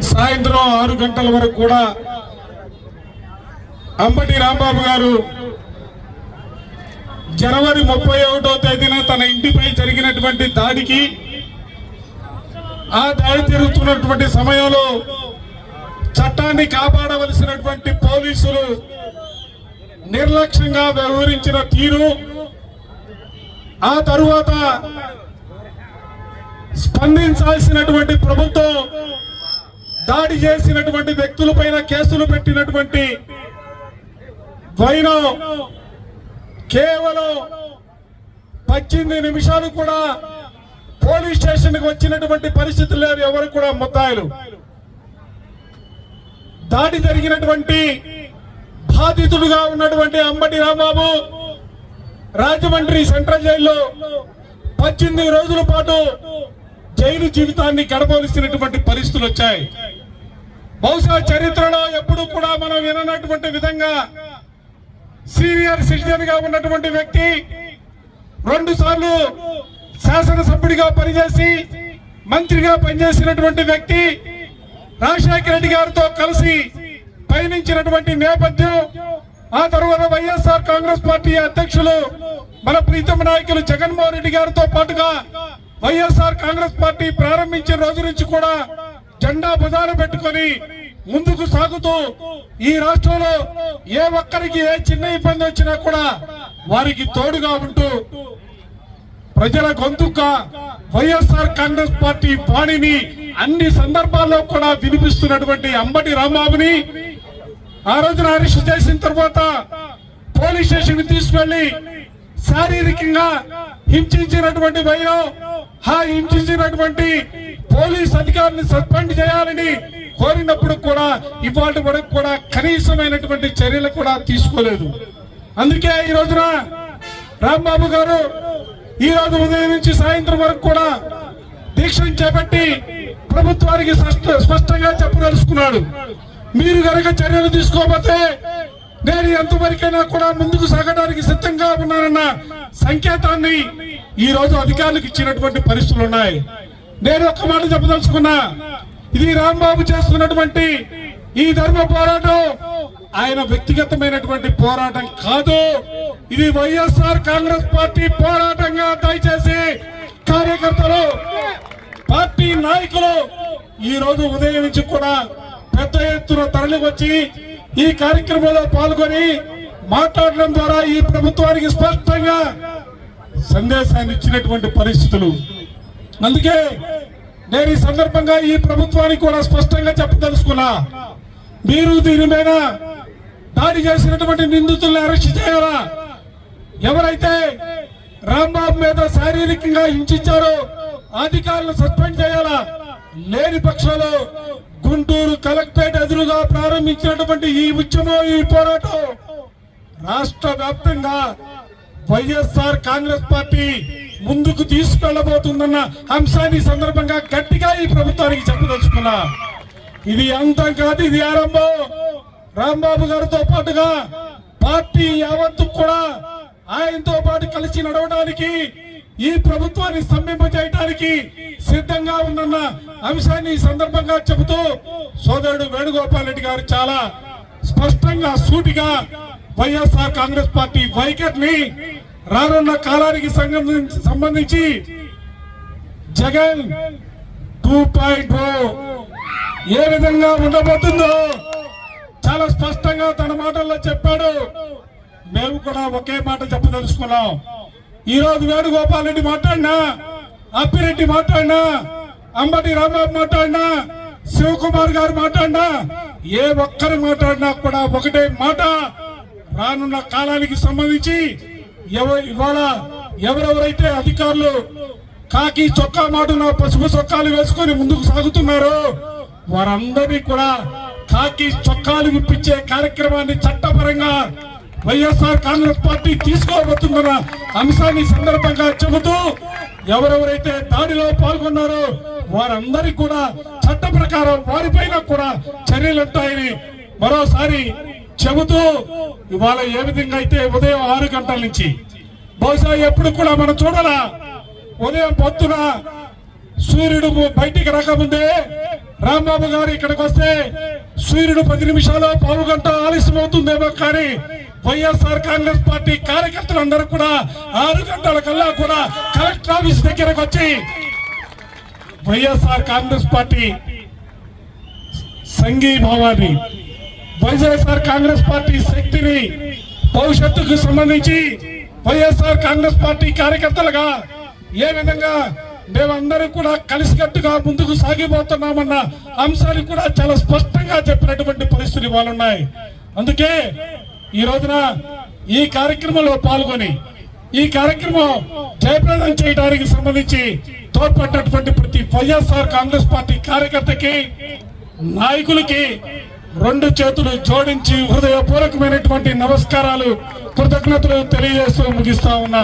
సాయంత్రం 6 గంటల వరకు కూడా అంబటి రాంబాబు గారు జనవరి 31వ తేదీన తన ఇంటిపై జరిగినటువంటి దాడికి ఆ దాడి జరుగుతున్నటువంటి సమయంలో చట్టాన్ని కాపాడవలసినటువంటి పోలీసులు నిర్లక్ష్యంగా వ్యవహరించిన తీరు, ఆ తరువాత స్పందించాల్సినటువంటి ప్రభుత్వం దాడి చేసినటువంటి వ్యక్తులపైన కేసులు పెట్టినటువంటి వైనం కేవలం 18 నిమిషాలు కూడా పోలీస్ స్టేషన్కి వచ్చినటువంటి పరిస్థితులు లేవు. ఎవరు కూడా ముద్దాయిలు దాడి జరిగినటువంటి బాధితుడుగా ఉన్నటువంటి అంబటి రాంబాబు రాజమండ్రి సెంట్రల్ జైల్లో 18 రోజుల పాటు జైలు జీవితాన్ని గడపవలసినటువంటి పరిస్థితులు వచ్చాయి. బహుశా చరిత్రలో ఎప్పుడు కూడా మనం విననటువంటి విధంగా సీనియర్ సిటిజన్ గా ఉన్నటువంటి వ్యక్తి 2 సార్లు శాసనసభ్యుడిగా పనిచేసి మంత్రిగా పనిచేసినటువంటి వ్యక్తి రాజశేఖర రెడ్డి గారితో కలిసి పయనించినటువంటి నేపథ్యం, ఆ తర్వాత వైఎస్ఆర్ కాంగ్రెస్ పార్టీ అధ్యక్షులు మన ప్రీతమ నాయకులు జగన్మోహన్ రెడ్డి గారితో పాటుగా వైఎస్ఆర్ కాంగ్రెస్ పార్టీ ప్రారంభించిన రోజు నుంచి కూడా జెండా భుజాన పెట్టుకొని ముందుకు సాగుతూ ఈ రాష్ట్రంలో ఏ ఒక్కరికి ఏ చిన్న ఇబ్బంది వచ్చినా కూడా వారికి తోడుగా ఉంటూ ప్రజల గొంతుగా వైఎస్ఆర్ కాంగ్రెస్ పార్టీ వాణిని అన్ని సందర్భాల్లో కూడా వినిపిస్తున్నటువంటి అంబటి రాంబాబుని ఆ రోజున అరెస్ట్ చేసిన తర్వాత పోలీస్ స్టేషన్ కి తీసుకెళ్లి శారీరకంగా హింసించినటువంటి వైరం, హింసించినటువంటి పోలీస్ అధికారిని సస్పెండ్ చేయాలని కోరినప్పుడు కూడా ఇవాటి వరకు కూడా కనీసమైనటువంటి చర్యలు కూడా తీసుకోలేదు. అందుకే ఈ రోజున రాంబాబు గారు ఈ రోజు ఉదయం నుంచి సాయంత్రం వరకు కూడా దీక్షను చేపట్టి ప్రభుత్వానికి స్పష్టంగా చెప్పదలుచుకున్నాడు. మీరు కనుక చర్యలు తీసుకోకపోతే నేను ఎంతవరకైనా కూడా ముందుకు సాగడానికి సిద్ధంగా ఉన్నానన్న సంకేతాన్ని ఈ రోజు అధికారులకు ఇచ్చినటువంటి పరిస్థితులు ఉన్నాయి. నేను ఒక్క మాట చెప్పదలుచుకున్నా, ఇది రాంబాబు చేస్తున్నటువంటి ఈ ధర్మ పోరాటం ఆయన వ్యక్తిగతమైనటువంటి పోరాటం కాదు, ఇది వైఎస్ఆర్ కాంగ్రెస్ పార్టీ పోరాటంగా దయచేసి కార్యకర్తలు, పార్టీ నాయకులు ఈ రోజు ఉదయం నుంచి కూడా పెద్ద ఎత్తున తరలి వచ్చి ఈ కార్యక్రమంలో పాల్గొని మాట్లాడడం ద్వారా ఈ ప్రభుత్వానికి స్పష్టంగా సందేశాన్ని ఇచ్చినటువంటి పరిస్థితులు. అందుకే నేను ఈ సందర్భంగా ఈ ప్రభుత్వానికి కూడా స్పష్టంగా చెప్పదలుచుకున్నా, మీరు దీని మీద దాడి చేసినటువంటి నిందితుల్ని అరెస్ట్ చేయాలా, ఎవరైతే రాంబాబు మీద శారీరకంగా హింసించారో అధికారులను సస్పెండ్ చేయాలా, లేని పక్షంలో గుంటూరు కలెక్టరేట్ ఎదురుగా ప్రారంభించినటువంటి ఈ ఉద్యమం, ఈ పోరాటం రాష్ట్ర వ్యాప్తంగా వైఎస్ఆర్ కాంగ్రెస్ పార్టీ ముందుకు తీసుకెళ్లబోతుందన్న అంశాన్ని సందర్భంగా గట్టిగా ఈ ప్రభుత్వానికి చెప్పదలుచుకున్నా. ఇది అంతం కాదు, ఇది ఆరంభం. రాంబాబు గారితో పాటుగా పార్టీ యావత్తు కూడా ఆయనతో పాటు కలిసి నడవడానికి, ఈ ప్రభుత్వాన్ని స్తంభింపజేయడానికి సిద్ధంగా ఉందన్న అంశాన్ని ఈ సందర్భంగా చెబుతూ సోదరుడు వేణుగోపాల్ రెడ్డి గారు చాలా స్పష్టంగా సూటిగా వైఎస్ఆర్ కాంగ్రెస్ పార్టీ వైఖరిని రానున్న కాలానికి సంబంధించి జగన్ 2.0 ఏ విధంగా ఉండబోతుందో చాలా స్పష్టంగా తన మాటల్లో చెప్పాడు. మేము కూడా ఒకే మాట చెప్పదలుచుకున్నాం. ఈ రోజు వేణుగోపాల్ రెడ్డి మాట్లాడినా, అప్పిరెడ్డి మాట్లాడినా, అంబటి రాంబాబు మాట్లాడినా, శివకుమార్ గారు మాట్లాడినా, ఏ ఒక్కరు మాట్లాడినా కూడా ఒకటే మాట, రానున్న కాలానికి సంబంధించి ఇవాళ ఎవరెవరైతే అధికారులు కాకి చొక్కా మాటున పసుపు చొక్కాలు వేసుకొని ముందుకు సాగుతున్నారో వారందరినీ కూడా కాకి చొక్కాలు విప్పించే కార్యక్రమాన్ని చట్టపరంగా వైఎస్ఆర్ కాంగ్రెస్ పార్టీ తీసుకోబోతుందన్న అంశాన్ని సందర్భంగా చెబుతూ ఎవరెవరైతే దాడిలో పాల్గొన్నారో వారందరికీ కూడా చట్ట ప్రకారం వారిపైన కూడా చర్యలు ఉంటాయని మరోసారి చెబుతూ ఇవాళ ఏ విధంగా అయితే ఉదయం 6 గంటల నుంచి బహుశా ఎప్పుడు కూడా మనం చూడాలా ఉదయం పొద్దున సూర్యుడు బయటికి రాకముందే రాంబాబు గారు ఇక్కడికి వస్తే సూర్యుడు 10 నిమిషాలు పావు గంట ఆలస్యం అవుతుందేమో కానీ వైఎస్ఆర్ కాంగ్రెస్ పార్టీ కార్యకర్తలందరూ కూడా 6 గంటల కల్లా కూడా కలెక్టర్ ఆఫీస్ దగ్గరకు వచ్చి వైఎస్ఆర్ కాంగ్రెస్ పార్టీ సంఘీభావాన్ని, వైఎస్ఆర్ కాంగ్రెస్ పార్టీ శక్తిని, భవిష్యత్తుకు సంబంధించి వైఎస్ఆర్ కాంగ్రెస్ పార్టీ కార్యకర్తలుగా ఏ విధంగా మేమందరం కూడా కలిసికట్టుగా ముందుకు సాగిపోతున్నామన్న అంశాలు కూడా చాలా స్పష్టంగా చెప్పినటువంటి పరిస్థితులు ఇవాళ ఉన్నాయి. అందుకే ఈ రోజున ఈ కార్యక్రమంలో పాల్గొని ఈ కార్యక్రమం జయప్రదం చేయడానికి సంబంధించి తోడ్పడినటువంటి ప్రతి వైఎస్ఆర్ కాంగ్రెస్ పార్టీ కార్యకర్తకి, నాయకులకి 2 చేతులు జోడించి హృదయపూర్వకమైనటువంటి నమస్కారాలు, కృతజ్ఞతలు తెలియజేస్తూ ముగిస్తా ఉన్నా.